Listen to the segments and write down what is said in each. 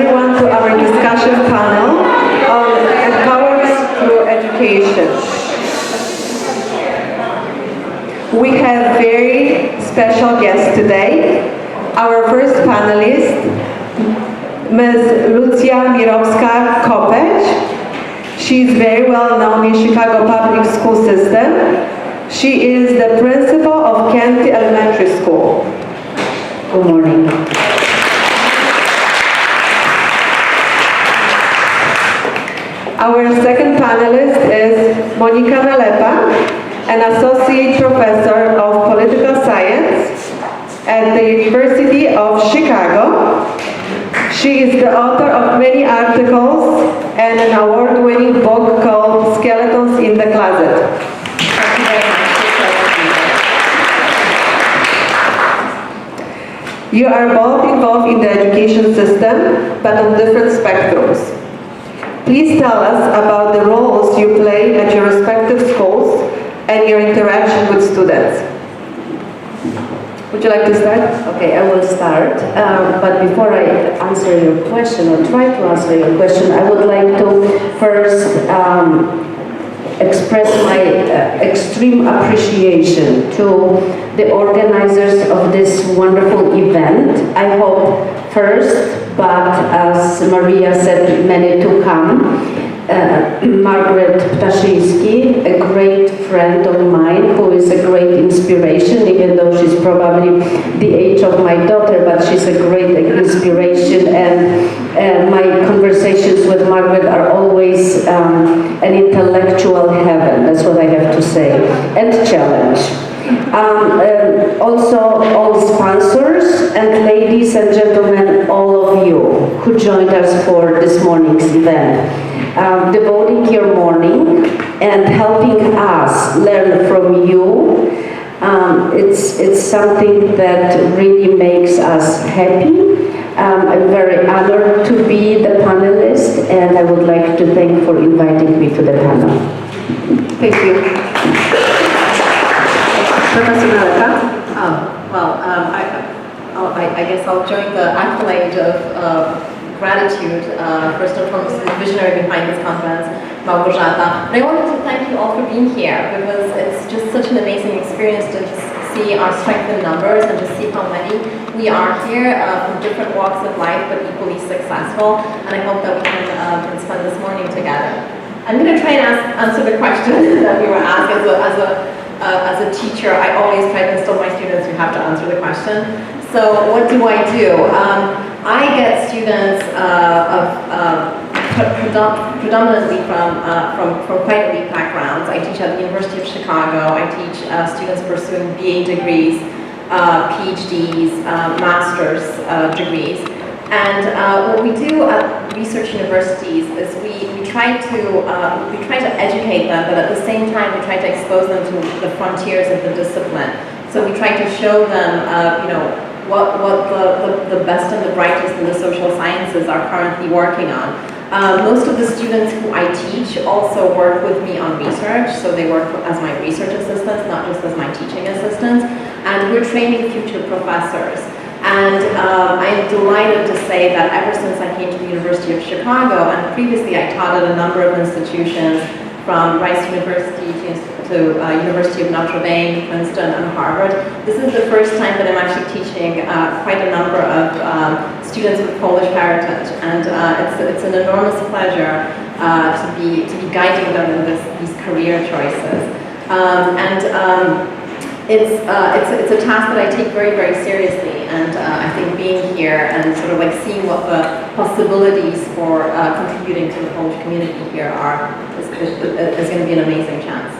everyone to our discussion panel on empowerment through education. We have very special guests today. Our first panelist, Ms. Lucja Mirowska-Kopec. She is very well known in Chicago public school system. She is the principal of Kent Elementary School. Good morning. Our second panelist is Monika Nalepa, an associate professor of political science at the University of Chicago. She is the author of many articles and an award-winning book called Skeletons in the Closet. Thank you very much. You are both involved in the education system, but on different spectrums. Please tell us about the roles you play at your respective schools and your interaction with students. Would you like to start? Okay, I will start. But before I answer your question, or try to answer your question, I would like to first express my extreme appreciation to the organizers of this wonderful event. I hope first, but as Maria said, many to come. Margaret Ptaszyński, a great friend of mine who is a great inspiration, even though she's probably the age of my daughter, but she's a great inspiration, and my conversations with Margaret are always an intellectual heaven, that's what I have to say, and challenge. Also all sponsors, and ladies and gentlemen, all of you who joined us for this morning's event. Devoting your morning and helping us learn from you. It's something that really makes us happy. I'm very honored to be the panelist, and I would like to thank you for inviting me to the panel. Thank you. Professor Nalepa? I guess I'll join the accolade of gratitude, first and foremost, to the visionary behind this conference, Małgorzata. And I wanted to thank you all for being here, because it's just such an amazing experience to just see our strength in numbers and to see how many we are here from different walks of life, but equally successful. And I hope that we can spend this morning together. I'm going to try and answer the question that we were asked. As a teacher, I always try to instill my students, you have to answer the question. So what do? I get students predominantly from quite elite backgrounds. I teach at the University of Chicago. I teach students pursuing BA degrees, PhDs, master's degrees. And what we do at research universities is we try to educate them, but at the same time we try to expose them to the frontiers of the discipline. So we try to show them, what the best and the brightest in the social sciences are currently working on. Most of the students who I teach also work with me on research, so they work as my research assistants, not just as my teaching assistants, and we're training future professors. And I'm delighted to say that ever since I came to the University of Chicago, and previously I taught at a number of institutions, from Rice University to University of Notre Dame, Princeton, and Harvard. This is the first time that I'm actually teaching quite a number of students with Polish heritage, and it's an enormous pleasure to be guiding them in these career choices. It's a task that I take very, very seriously, and I think being here and sort of like seeing what the possibilities for contributing to the Polish community here is going to be an amazing chance.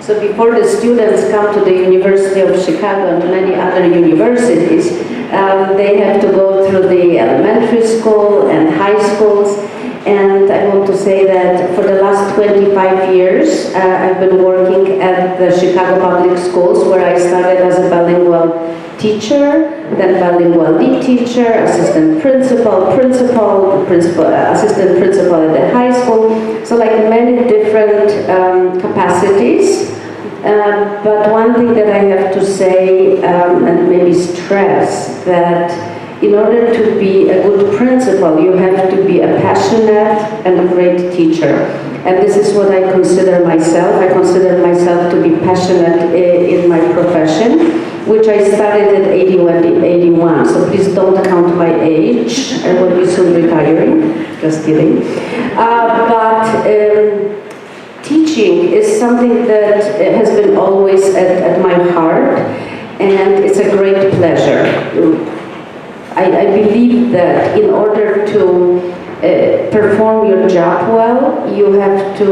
So before the students come to the University of Chicago and many other universities, they have to go through the elementary school and high schools. And I want to say that for the last 25 years, I've been working at the Chicago Public Schools, where I started as a bilingual teacher, then bilingual lead teacher, assistant principal, assistant principal at the high school. So like many different capacities. But one thing that I have to say and maybe stress, that In order to be a good principal, you have to be a passionate and a great teacher. And this is what I consider myself. I consider myself to be passionate in my profession, which I started at 81. So please don't count my age. I will be soon retiring. Just kidding. Teaching is something that has been always at my heart, and it's a great pleasure. I believe that in order to perform your job well, you have to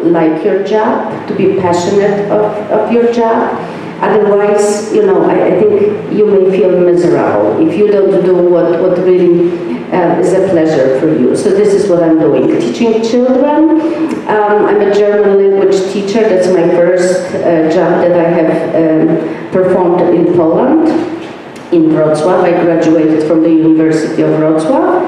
like your job, to be passionate of your job. Otherwise, I think you may feel miserable if you don't do what really is a pleasure for you. So this is what I'm doing. Teaching children. I'm a German language teacher. That's my first job that I have performed in Poland, in Wrocław. I graduated from the University of Wrocław.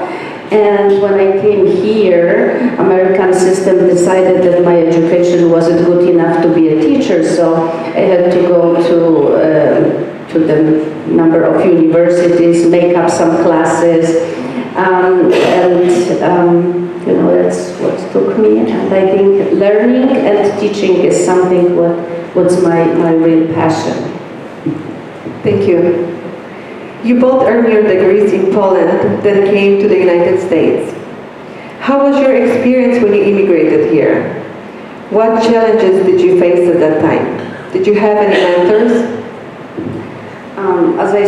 And when I came here, American system decided that my education wasn't good enough to be a teacher, so I had to go to the number of universities, make up some classes, that's what took me. And I think learning and teaching is something what's my real passion. Thank you. You both earned your degrees in Poland, then came to the United States. How was your experience when you immigrated here? What challenges did you face at that time? Did you have any mentors? As I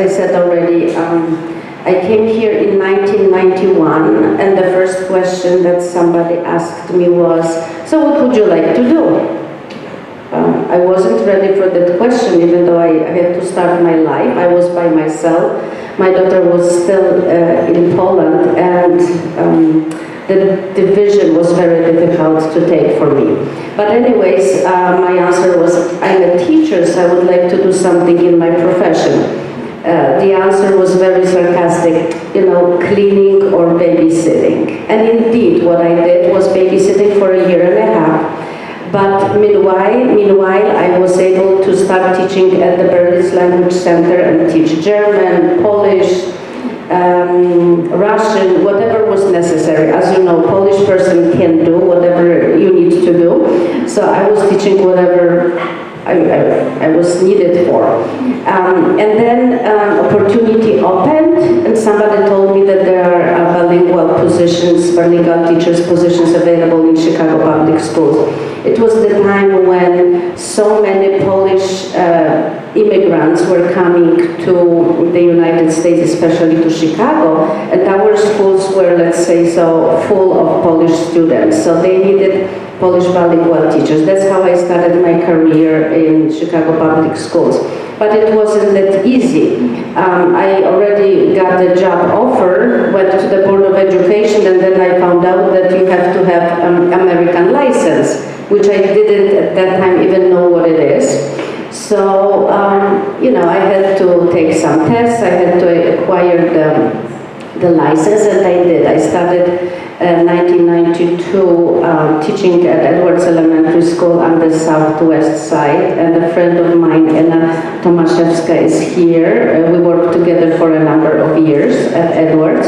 said already, I came here in 1991, and the first question that somebody asked me was, so what would you like to do? I wasn't ready for that question, even though I had to start my life. I was by myself. My daughter was still in Poland, and the division was very difficult to take for me. But anyways, my answer was, I'm a teacher, so I would like to do something in my profession. The answer was very sarcastic, cleaning or babysitting. And indeed, what I did was babysitting for a year and a half. But meanwhile, I was able to start teaching at the Berlitz Language Center and teach German, Polish, Russian, whatever was necessary. As you know, Polish person can do whatever you need to do. So I was teaching whatever I was needed for. And then opportunity opened, and somebody told me that there are bilingual positions, bilingual teachers positions available in Chicago public schools. It was the time when so many Polish immigrants were coming to the United States, especially to Chicago, and our schools were, let's say so, full of Polish students. So they needed Polish bilingual teachers. That's how I started my career in Chicago public schools. But it wasn't that easy. I already got a job offer, went to the Board of Education, and then I found out that you have to have American license, which I didn't at that time even know what it is. So, I had to take some tests, I had to acquire the license, and I did. I started in 1992 teaching at Edwards Elementary School on the southwest side, and a friend of mine, Aneta Tomaszewska, is here. We worked together for a number of years at Edwards.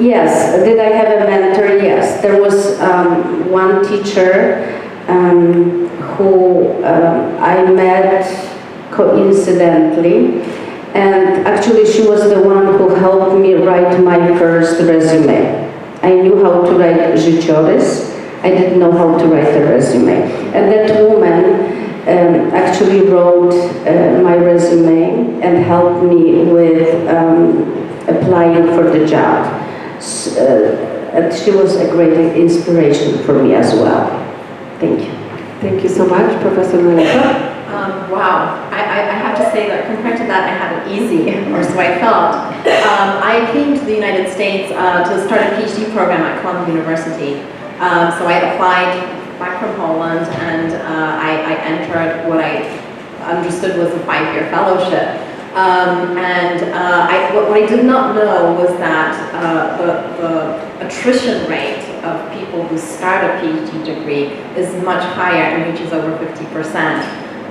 Yes, did I have a mentor? Yes. There was one teacher who I met coincidentally, and actually she was the one who helped me write my first resume. I knew how to write życiorys. I didn't know how to write a resume. And that woman actually wrote my resume and helped me with applying for the job. And she was a great inspiration for me as well. Thank you. Thank you so much, Professor Nalepa. Wow, I have to say that compared to that, I had it easy, or so I felt. I came to the United States to start a PhD program at Columbia University. So I applied back from Poland, and I entered what I understood was a 5-year fellowship. What I did not know was that the attrition rate of people who start a PhD degree is much higher and reaches over 50%.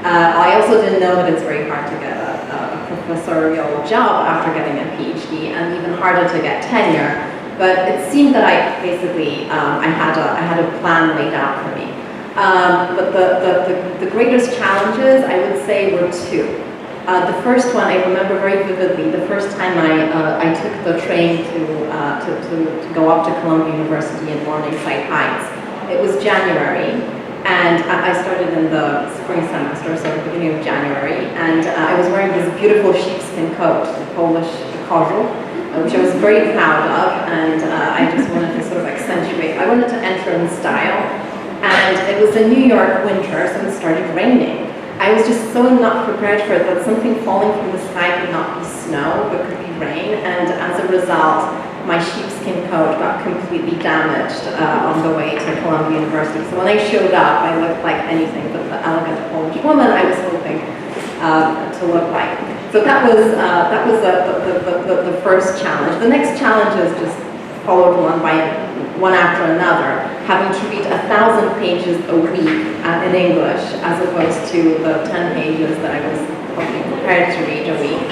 I also didn't know that it's very hard to get a professorial job after getting a PhD, and even harder to get tenure. But it seemed that I basically I had a plan laid out for me. But the greatest challenges, I would say, were two. The first one I remember very vividly. The first time I took the train to go up to Columbia University in Morningside Heights. It was January, and I started in the spring semester, so the beginning of January, and I was wearing this beautiful sheepskin coat, the Polish kożuch, which I was very proud of, and I just wanted to sort of accentuate. I wanted to enter in style, and it was a New York winter, so it started raining. I was just so not prepared for it that something falling from the sky could not be snow, but could be rain, and as a result, my sheepskin coat got completely damaged on the way to Columbia University. So when I showed up, I looked like anything but the elegant Polish woman I was hoping to look like. So that was the first challenge. The next challenges just followed one after another, having to read 1,000 pages a week in English, as opposed to the 10 pages that I was hoping prepared to read a week.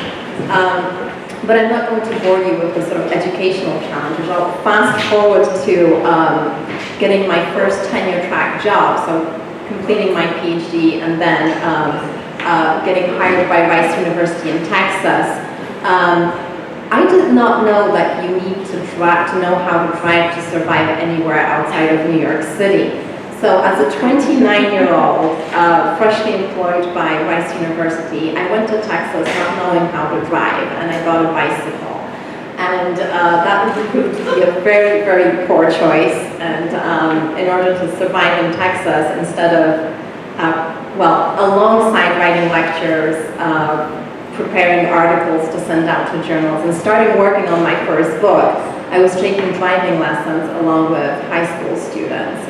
But I'm not going to bore you with the sort of educational challenges. I'll fast forward to getting my first tenure track job, so completing my PhD and then getting hired by Rice University in Texas. I did not know that you need to know how to drive to survive anywhere outside of New York City. So as a 29-year-old, freshly employed by Rice University, I went to Texas not knowing how to drive, and I bought a bicycle. And that proved to be a very, very poor choice. And in order to survive in Texas, instead of, alongside writing lectures, preparing articles to send out to journals, and starting working on my first book, I was taking driving lessons along with high school students,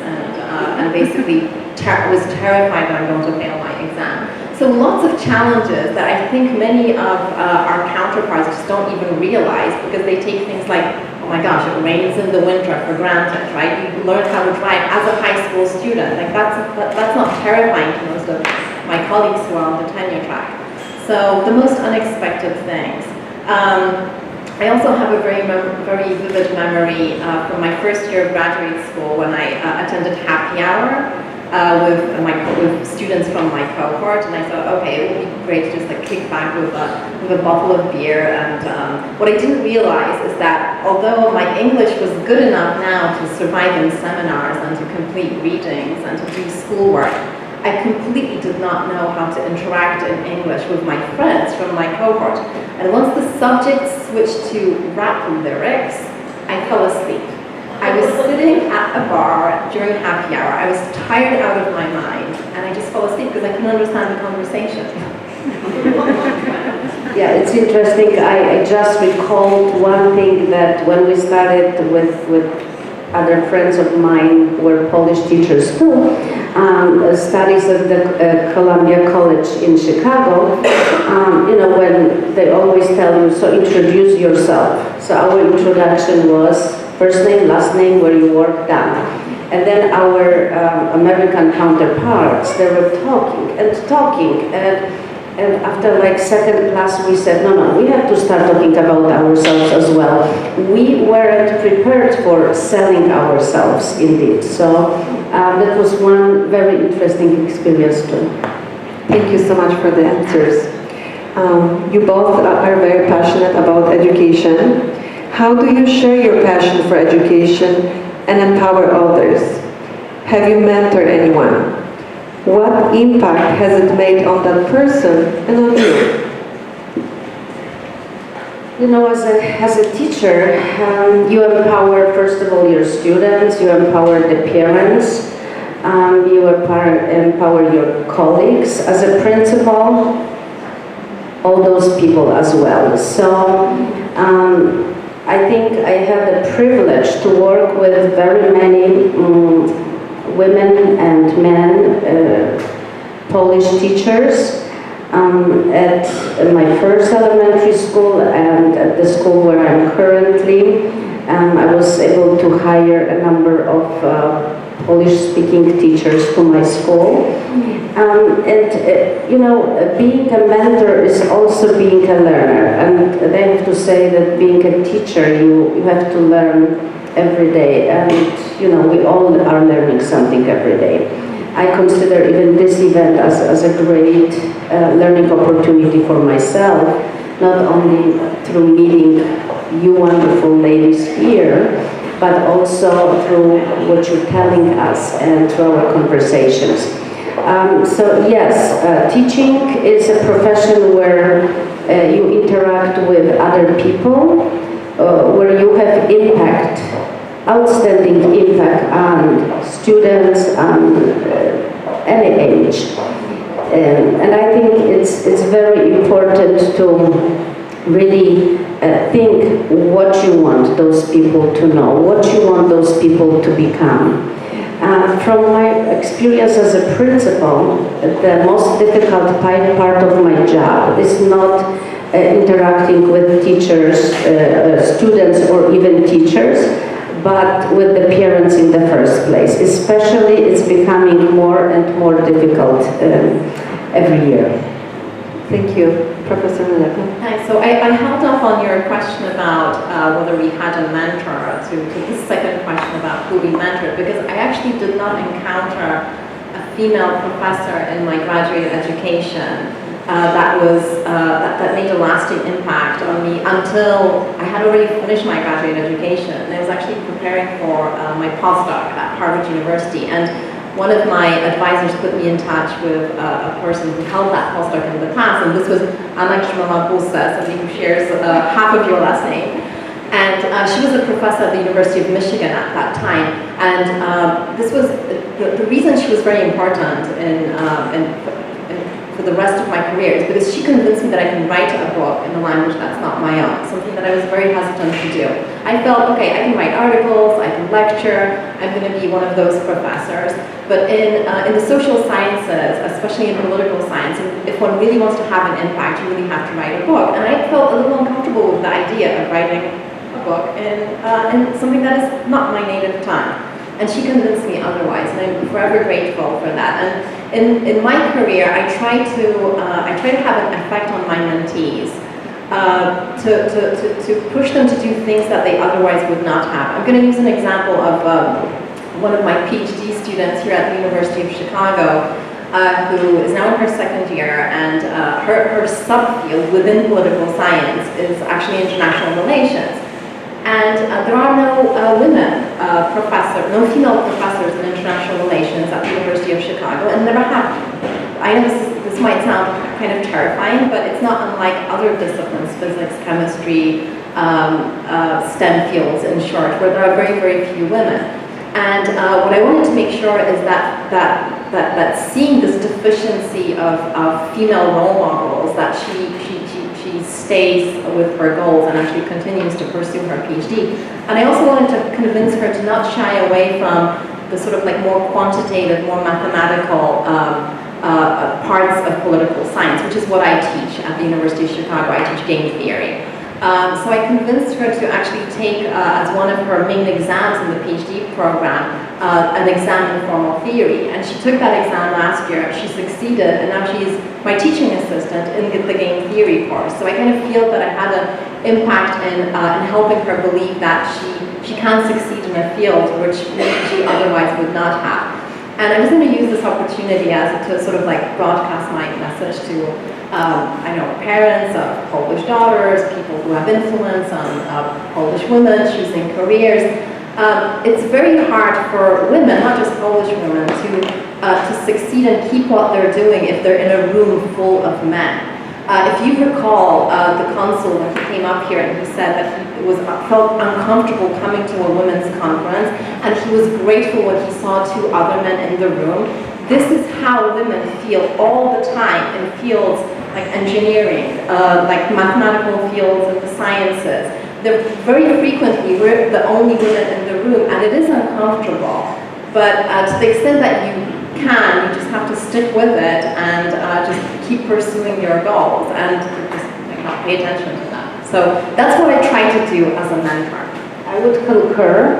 and basically was terrified that I'm going to fail my exam. So lots of challenges that I think many of our counterparts just don't even realize, because they take things like, oh my gosh, it rains in the winter for granted, right? You learn how to drive as a high school student. Like that's not terrifying to most of my colleagues who are on the tenure track. So the most unexpected things. I also have a very vivid memory from my first year of graduate school when I attended happy hour with students from my cohort, and I thought, okay, it would be great to just like kick back with a bottle of beer. And what I didn't realize is that although my English was good enough now to survive in seminars and to complete readings and to do schoolwork, I completely did not know how to interact in English with my friends from my cohort. And once the subject switched to rap lyrics, I fell asleep. I was sitting at a bar during happy hour. I was tired out of my mind, and I just fell asleep because I couldn't understand the conversation. Yeah, it's interesting. I just recalled one thing that when we started with other friends of mine were Polish teachers too, studies at the Columbia College in Chicago, when they always tell you, so introduce yourself. So our introduction was first name, last name, where you work, done. And then our American counterparts, they were talking, and after like second class, we said, no, we have to start talking about ourselves as well. We weren't prepared for selling ourselves, indeed. So that was one very interesting experience too. Thank you so much for the answers. You both are very passionate about education. How do you share your passion for education and empower others? Have you mentored anyone? What impact has it made on that person and on you? As a teacher, you empower, first of all, your students, you empower the parents, you empower your colleagues. As a principal, all those people as well. So I think I have the privilege to work with very many women and men, Polish teachers, at my first elementary school and at the school where I'm currently. I was able to hire a number of Polish-speaking teachers to my school. Being a mentor is also being a learner. And I have to say that being a teacher, you have to learn every day. And, we all are learning something every day. I consider even this event as a great learning opportunity for myself, not only through meeting you wonderful ladies here, but also through what you're telling us and through our conversations. So yes, teaching is a profession where you interact with other people, where you have impact, outstanding impact on students on any age. And I think it's very important to really think what you want those people to know, what you want those people to become. From my experience as a principal, the most difficult part of my job is not interacting with teachers, students, or even teachers, but with the parents in the first place. Especially, it's becoming more and more difficult every year. Thank you. Professor Nalepa. Hi, so I held off on your question about whether we had a mentor to the second question about who we mentored, because I actually did not encounter a female professor in my graduate education that made a lasting impact on me until I had already finished my graduate education. And I was actually preparing for my postdoc at Harvard University. And one of my advisors put me in touch with a person who held that postdoc in the past, and this was Grzymala, somebody who shares half of your last name. And she was a professor at the University of Michigan at that time. And this was, the reason she was very important for the rest of my career is because she convinced me that I can write a book in a language that's not my own, something that I was very hesitant to do. I felt, okay, I can write articles, I can lecture, I'm going to be one of those professors. But in the social sciences, especially in political science, if one really wants to have an impact, you really have to write a book. And I felt a little uncomfortable with the idea of writing a book in something that is not my native tongue. And she convinced me otherwise, and I'm forever grateful for that. And in my career, I try to have an effect on my mentees, to push them to do things that they otherwise would not have. I'm going to use an example of one of my PhD students here at the University of Chicago, who is now in her second year, and her subfield within political science is actually international relations. And there are no no female professors in international relations at the University of Chicago, and never have. I know this might sound kind of terrifying, but it's not unlike other disciplines, physics, chemistry, STEM fields, in short, where there are very, very few women. And what I wanted to make sure is that seeing this deficiency of female role models, that she stays with her goals and actually continues to pursue her PhD. And I also wanted to convince her to not shy away from the sort of like more quantitative, more mathematical parts of political science, which is what I teach at the University of Chicago. I teach game theory. So I convinced her to actually take as one of her main exams in the PhD program an exam in formal theory, and she took that exam last year. She succeeded, and now she's my teaching assistant in the game theory course. So I kind of feel that I had an impact in helping her believe that she can succeed in a field which she otherwise would not have. And I'm just going to use this opportunity to sort of like broadcast my message to I know parents of Polish daughters, people who have influence on Polish women choosing careers. It's very hard for women, not just Polish women, to succeed and keep what they're doing if they're in a room full of men. If you recall, the consul, when he came up here and he said that he felt uncomfortable coming to a women's conference, and he was grateful when he saw two other men in the room. This is how women feel all the time in fields like engineering, like mathematical fields and the sciences. They're very frequently, we're the only women in the room, and it is uncomfortable. But to the extent that you can, you just have to stick with it and just keep pursuing your goals and just not pay attention to that. So that's what I try to do as a mentor. I I would concur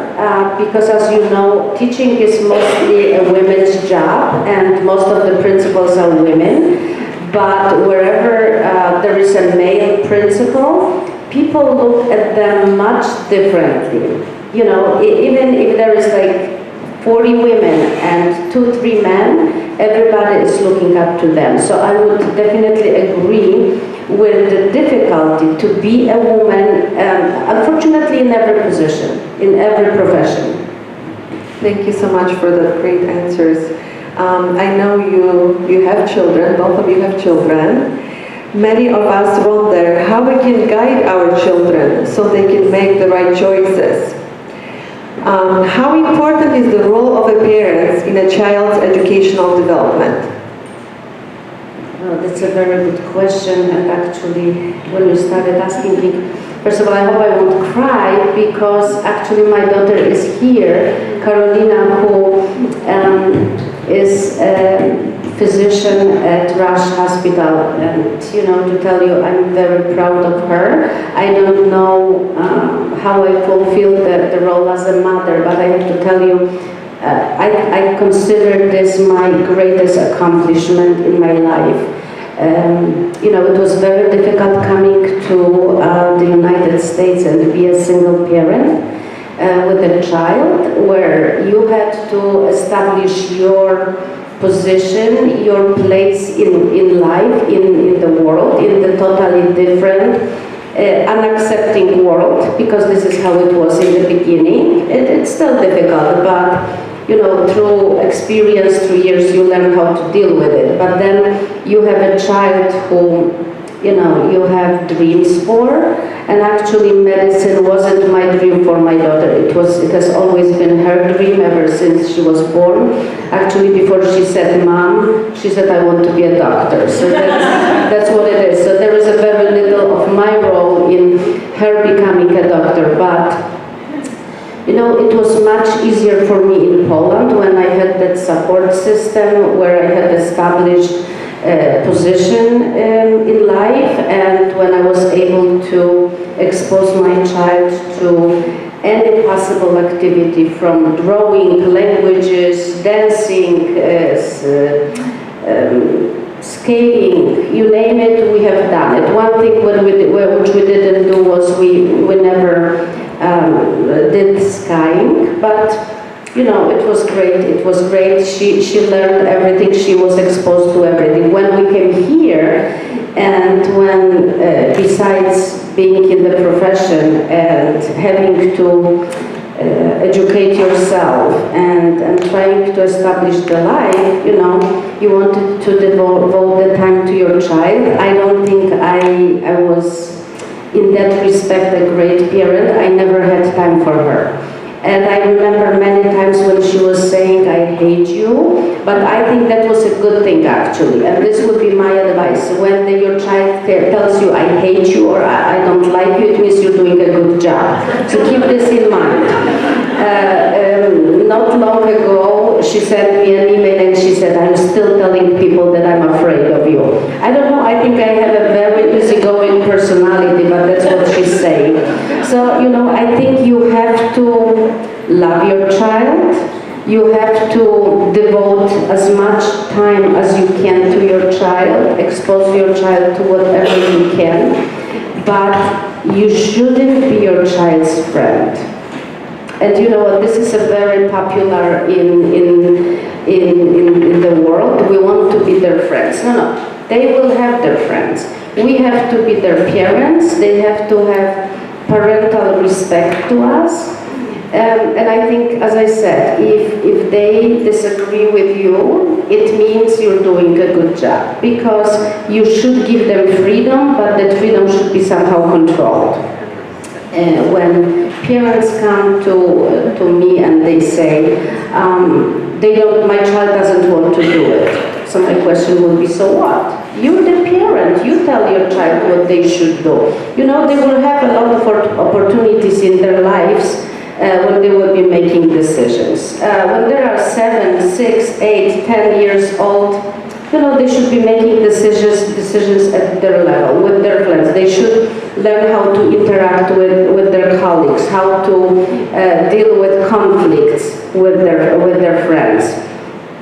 because, as you know, teaching is mostly a women's job and most of the principals are women. But wherever there is a male principal, people look at them much differently. You know, even if there is like 40 women and 2-3 men, everybody is looking up to them. So I would definitely agree with the difficulty to be a woman, unfortunately in every position, in every profession. Thank you so much for the great answers. I know you have children, both of you have children. Many of us wonder how we can guide our children so they can make the right choices. How important is the role of a parent in a child's educational development? Oh, that's a very good question, and actually when you started asking me, first of all, I hope I won't cry because actually my daughter is here, Carolina, who is a physician at Rush Hospital, and you know, to tell you, I'm very proud of her. I don't know how I fulfill the role as a mother, but I have to tell you, I consider this my greatest accomplishment in my life. You know, it was very difficult coming to the United States and be a single parent with a child, where you had to establish your position, your place in life, in the world, in the totally different, unaccepting world, because this is how it was in the beginning. It's still difficult, but you know, through experience, through years, you learn how to deal with it. But then you have a child who, you know, you have dreams for, and actually medicine wasn't my dream for my daughter. It has always been her dream ever since she was born. Actually, before she said mom, she said I want to be a doctor. So that's what it is. So there is a very little of my role in her becoming a doctor, but you know, it was much easier for me in Poland when I had that support system where I had established a position in life, and when I was able to expose my child to any possible activity from drawing, languages, dancing, skating, you name it, we have done it. One thing which we didn't do was we never did skiing, but you know, it was great. It was great. She learned everything. She was exposed to everything. When we came here, and when besides being in the profession and having to educate yourself and trying to establish the life, you know, you wanted to devote the time to your child. I don't think I was in that respect a great parent. I never had time for her. And I remember many times when she was saying, I hate you, but I think that was a good thing actually. And this would be my advice. When your child tells you, I hate you or I don't like you, it means you're doing a good job. So keep this in mind. Not long ago, she sent me an email and she said, I'm still telling people that I'm afraid of you. I don't know, I think I have a very easygoing personality, but that's what she's saying. So, you know, I think you have to love your child. You have to devote as much time as you can to your child, expose your child to whatever you can, but you shouldn't be your child's friend. And you know what, this is a very popular in the world. We want to be their friends. No, they will have their friends. We have to be their parents. They have to have parental respect to us. And I think, as I said, if they disagree with you, it means you're doing a good job, because you should give them freedom, but that freedom should be somehow controlled. When parents come to me and they say, my child doesn't want to do it. So my question would be, so what? You're the parent, you tell your child what they should do. You know, they will have a lot of opportunities in their lives when they will be making decisions. When they are 7, 6, 8, 10 years old, they should be making decisions at their level, with their friends. They should learn how to interact with their colleagues, how to deal with conflicts with their friends.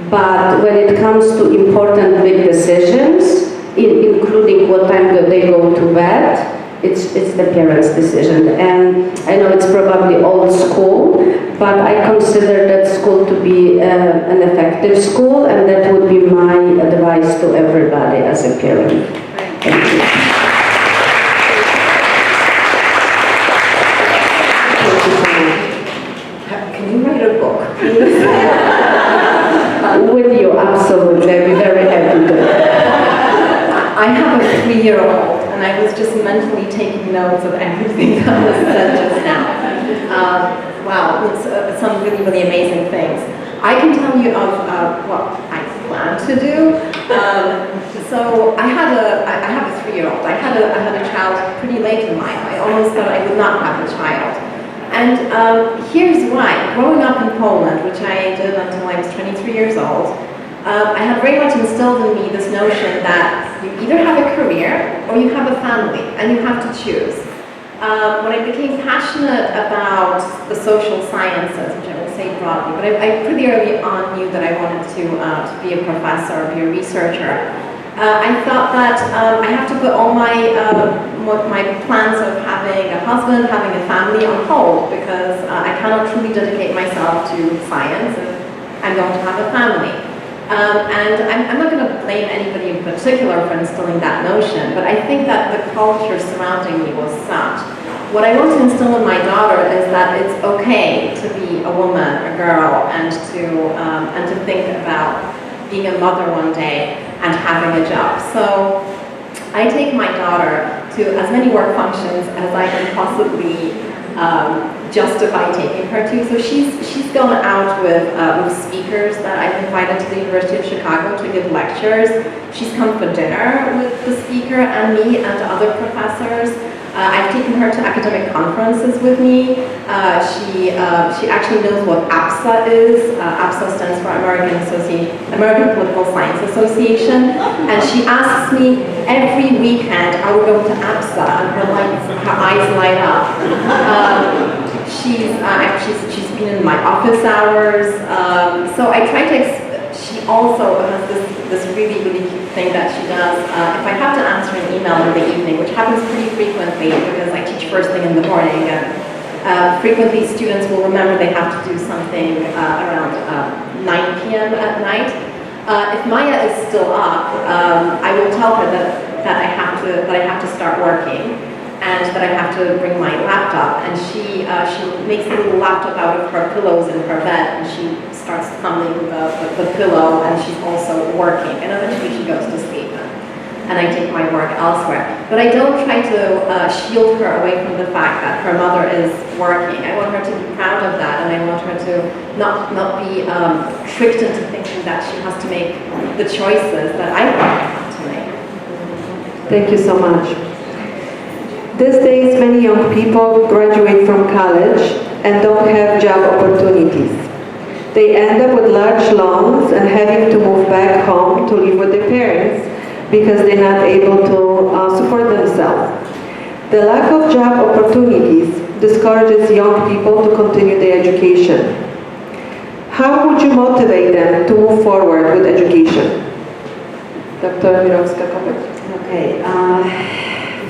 But when it comes to important big decisions, including what time they go to bed, it's the parents' decision. And I know it's probably old school, but I consider that school to be an effective school, and that would be my advice to everybody as a parent. Thank you. Can you write a book? With you, absolutely. I'd be very happy to. I have a 3-year-old, and I was just mentally taking notes of everything that was said just now. Wow, it's some really, really amazing things. I can tell you of what I plan to do. So I have a 3-year-old. I had a child pretty late in life. I almost thought I would not have a child. And here's why. Growing up in Poland, which I did until I was 23 years old, I had very much instilled in me this notion that you either have a career or you have a family, and you have to choose. When I became passionate about the social sciences, which I would say broadly, but I pretty early on knew that I wanted to be a professor, be a researcher. I thought that I have to put all my plans of having a husband, having a family on hold, because I cannot truly dedicate myself to science if I'm going to have a family. And I'm not going to blame anybody in particular for instilling that notion, but I think that the culture surrounding me was such. What I want to instill in my daughter is that it's okay to be a woman, a girl, and to think about being a mother one day and having a job. So I take my daughter to as many work functions as I can possibly justify taking her to. So she's gone out with speakers that I've invited to the University of Chicago to give lectures. She's come for dinner with the speaker and me and other professors. I've taken her to academic conferences with me. She actually knows what APSA is. APSA stands for American Political Science Association. And she asks me every weekend, are we going to APSA? And her eyes light up. She's been in my office hours. So I try to, she also has this really, really cute thing that she does. If I have to answer an email in the evening, which happens pretty frequently because I teach first thing in the morning, and frequently students will remember they have to do something around 9 p.m. at night. If Maya is still up, I will tell her that I have to start working, and that I have to bring my laptop, and she makes a little laptop out of her pillows in her bed, and she starts thumbing the pillow, and she's also working, and eventually she goes to sleep, and I take my work elsewhere. But I don't try to shield her away from the fact that her mother is working. I want her to be proud of that, and I want her to not be tricked into thinking that she has to make the choices that I want her to make. Thank you so much. These days, many young people graduate from college and don't have job opportunities. They end up with large loans and having to move back home to live with their parents because they're not able to support themselves. The lack of job opportunities discourages young people to continue their education. How would you motivate them to move forward with education? Dr. Mirowska-Kopec. Okay.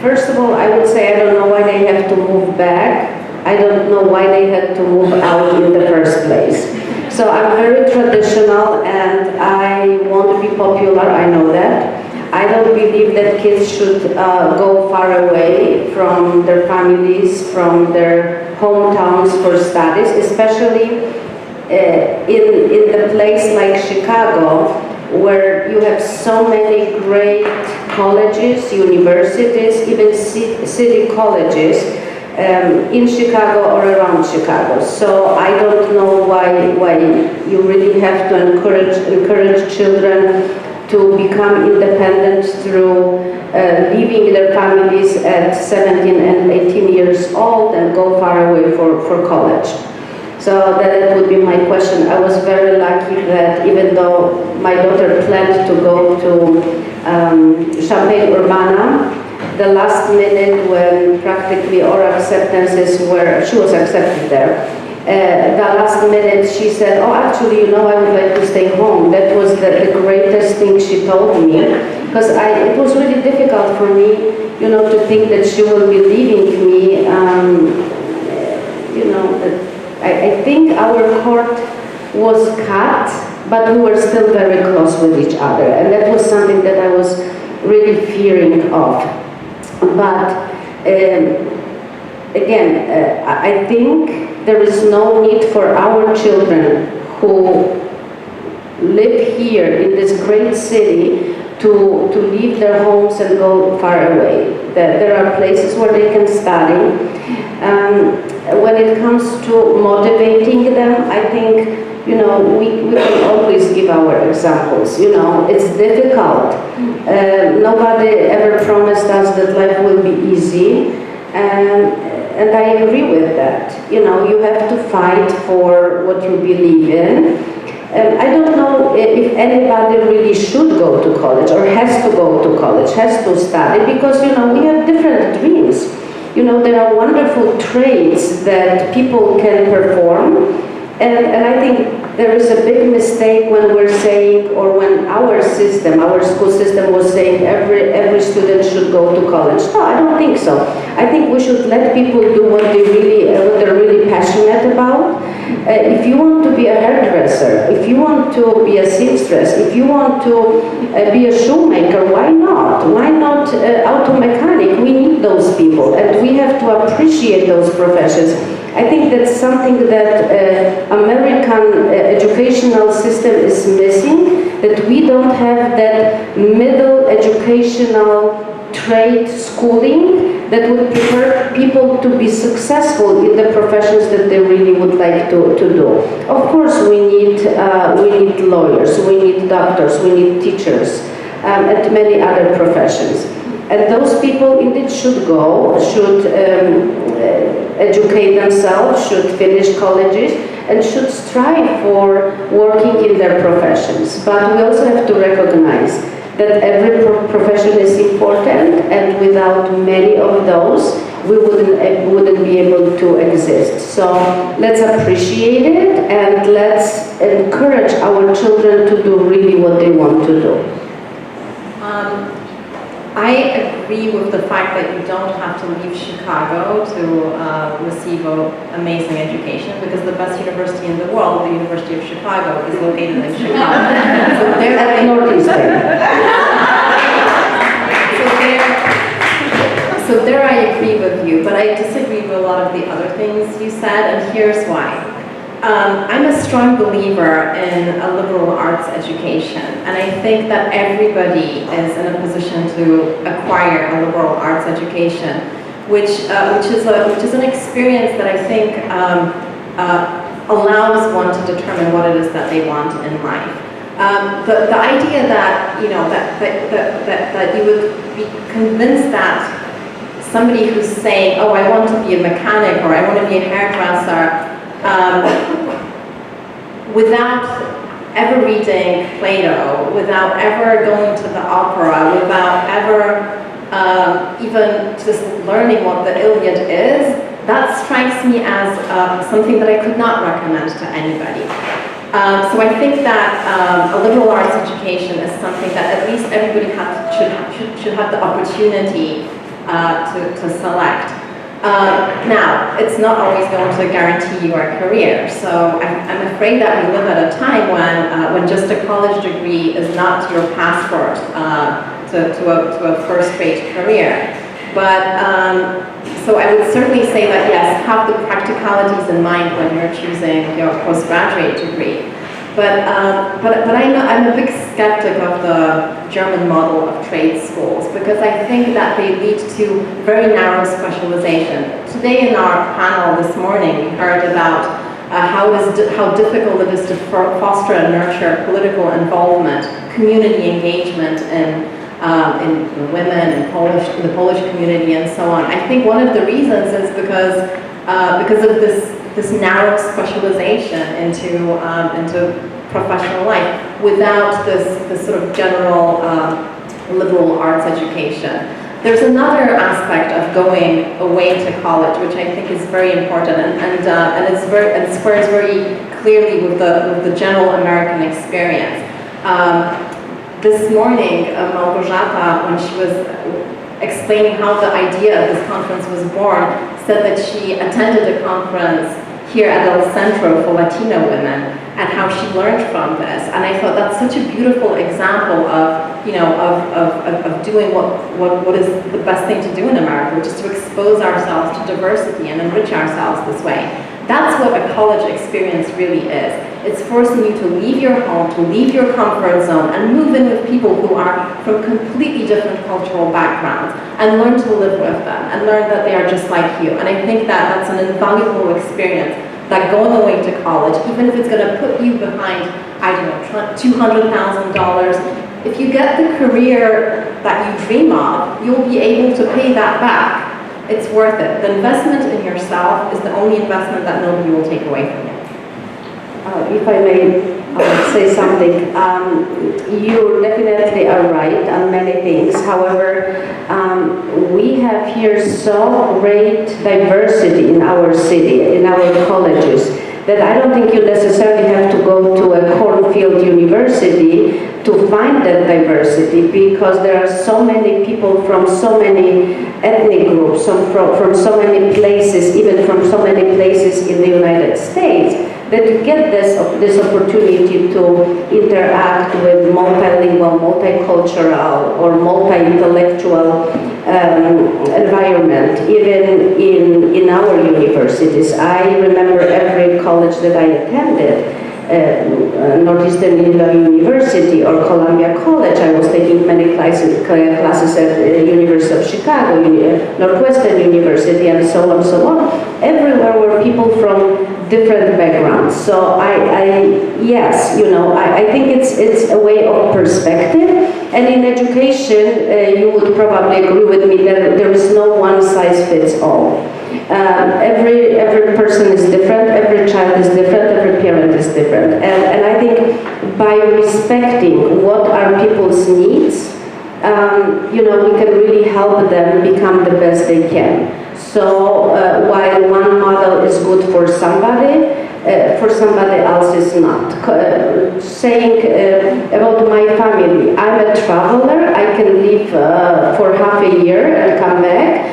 First of all, I would say I don't know why they have to move back. I don't know why they had to move out in the first place. So I'm very traditional and I want to be popular, I know that. I don't believe that kids should go far away from their families, from their hometowns for studies, especially in a place like Chicago, where you have so many great colleges, universities, even city colleges in Chicago or around Chicago. So I don't know why you really have to encourage children to become independent through leaving their families at 17 and 18 years old and go far away for college. So that would be my question. I was very lucky that even though my daughter planned to go to Champaign-Urbana, the last minute when practically all acceptances were, she was accepted there. The last minute she said, oh, actually, you know, I would like to stay home. That was the greatest thing she told me, because it was really difficult for me, you know, to think that she will be leaving me. You know, I think our cord was cut, but we were still very close with each other, and that was something that I was really fearing of. But again, I think there is no need for our children who live here in this great city to leave their homes and go far away. There are places where they can study. When it comes to motivating them, I think, you know, we can always give our examples. You know, it's difficult. Nobody ever promised us that life will be easy, and I agree with that. You know, you have to fight for what you believe in. I don't know if anybody really should go to college or has to go to college, has to study, because, you know, we have different dreams. You know, there are wonderful traits that people can perform, and I think there is a big mistake when we're saying, or when our system, our school system was saying every student should go to college. No, I don't think so. I think we should let people do what they're really passionate about. If you want to be a hairdresser, if you want to be a seamstress, if you want to be a shoemaker, why not? Why not auto mechanic? We need those people, and we have to appreciate those professions. I think that's something that American educational system is missing, that we don't have that middle educational trade schooling that would prepare people to be successful in the professions that they really would like to do. Of course, we need lawyers, we need doctors, we need teachers, and many other professions. And those people indeed should go, should educate themselves, should finish colleges, and should strive for working in their professions. But we also have to recognize that every profession is important, and without many of those, we wouldn't be able to exist. So let's appreciate it, and let's encourage our children to do really what they want to do. I agree with the fact that you don't have to leave Chicago to receive an amazing education, because the best university in the world, the University of Chicago, is located in Chicago. So there At Northeastern. So there I agree with you, but I disagree with a lot of the other things you said, and here's why. I'm a strong believer in a liberal arts education, and I think that everybody is in a position to acquire a liberal arts education, which is an experience that I think allows one to determine what it is that they want in life. The idea that, you know, that you would be convinced that somebody who's saying, oh, I want to be a mechanic, or I want to be a hairdresser, without ever reading Plato, without ever going to the opera, without ever even just learning what the Iliad is, that strikes me as something that I could not recommend to anybody. So I think that a liberal arts education is something that at least everybody should have the opportunity to select. Now, it's not always going to guarantee you a career, so I'm afraid that we live at a time when just a college degree is not your passport to a first-rate career. But so I would certainly say that yes, have the practicalities in mind when you're choosing your postgraduate degree. But I'm a big skeptic of the German model of trade schools, because I think that they lead to very narrow specialization. Today in our panel this morning, we heard about how difficult it is to foster and nurture political involvement, community engagement in women, in the Polish community, and so on. I think one of the reasons is because of this this narrow specialization into professional life without this sort of general liberal arts education. There's another aspect of going away to college, which I think is very important, and squares very clearly with the general American experience. This morning, Małgorzata, when she was explaining how the idea of this conference was born, said that she attended a conference here at Centro for Latino women and how she learned from this. And I thought that's such a beautiful example of, of doing what is the best thing to do in America, which is to expose ourselves to diversity and enrich ourselves this way. That's what a college experience really is. It's forcing you to leave your home, to leave your comfort zone, and move in with people who are from completely different cultural backgrounds, and learn to live with them, and learn that they are just like you. And I think that that's an invaluable experience, that going away to college, even if it's going to put you behind, I don't know, $200,000, if you get the career that you dream of, you'll be able to pay that back. It's worth it. The investment in yourself is the only investment that nobody will take away from you. If I may say something, you definitely are right on many things. However, we have here so great diversity in our city, in our colleges, that I don't think you necessarily have to go to a cornfield university to find that diversity, because there are so many people from so many ethnic groups, from so many places, even from so many places in the United States, that you get this opportunity to interact with multilingual, multicultural, or multi-intellectual environment, even in our universities. I remember every college that I attended, Northeastern University or Columbia College. I was taking many classes at the University of Chicago, Northwestern University, and so on, so on. Everywhere were people from different backgrounds. So yes, I think it's a way of perspective. And in education, you would probably agree with me that there is no one size fits all. Every person is different, every child is different, every parent is different. And I think by respecting what are people's needs, we can really help them become the best they can. So while one model is good for somebody else is not. Saying about my family, I'm a traveler, I can leave for half a year and come back.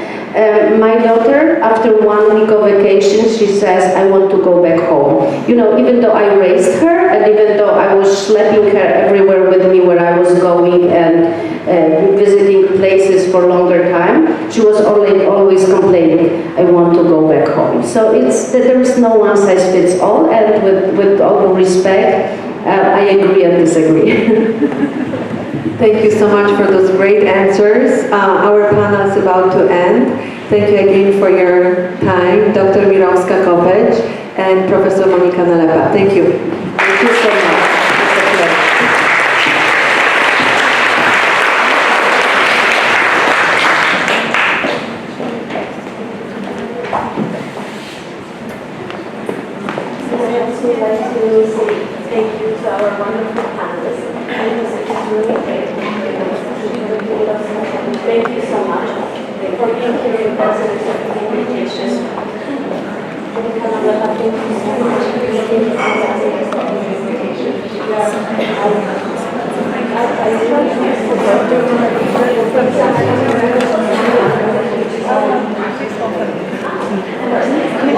My daughter, after 1 week of vacation, she says, I want to go back home. Even though I raised her, and even though I was schlepping her everywhere with me where I was going and visiting places for longer time, she was always complaining, I want to go back home. So there is no one size fits all, and with all due respect, I agree and disagree. Thank you so much for those great answers. Our panel is about to end. Thank you again for your time, Dr. Mirowska-Kopec and Professor Monika Nalepa. Thank you. Thank you so much. Thank you to our wonderful panelists. Thank you so much for being here with us and accepting the invitation. Thank you so much for the invitation.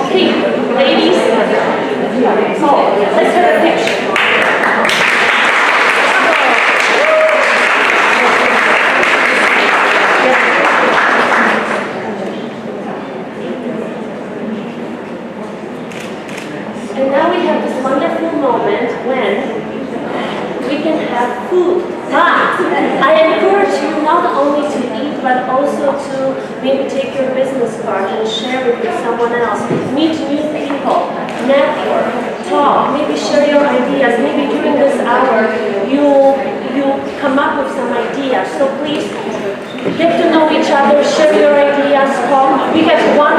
Okay, ladies, so let's have a picture. And now we have this wonderful moment when we can have food. I encourage you not only to eat, but also to maybe take your business card and share it with someone else. Meet new people, network, talk, maybe share your ideas. Maybe during this hour you come up with some ideas. So please get to know each other, share your ideas, talk. We have one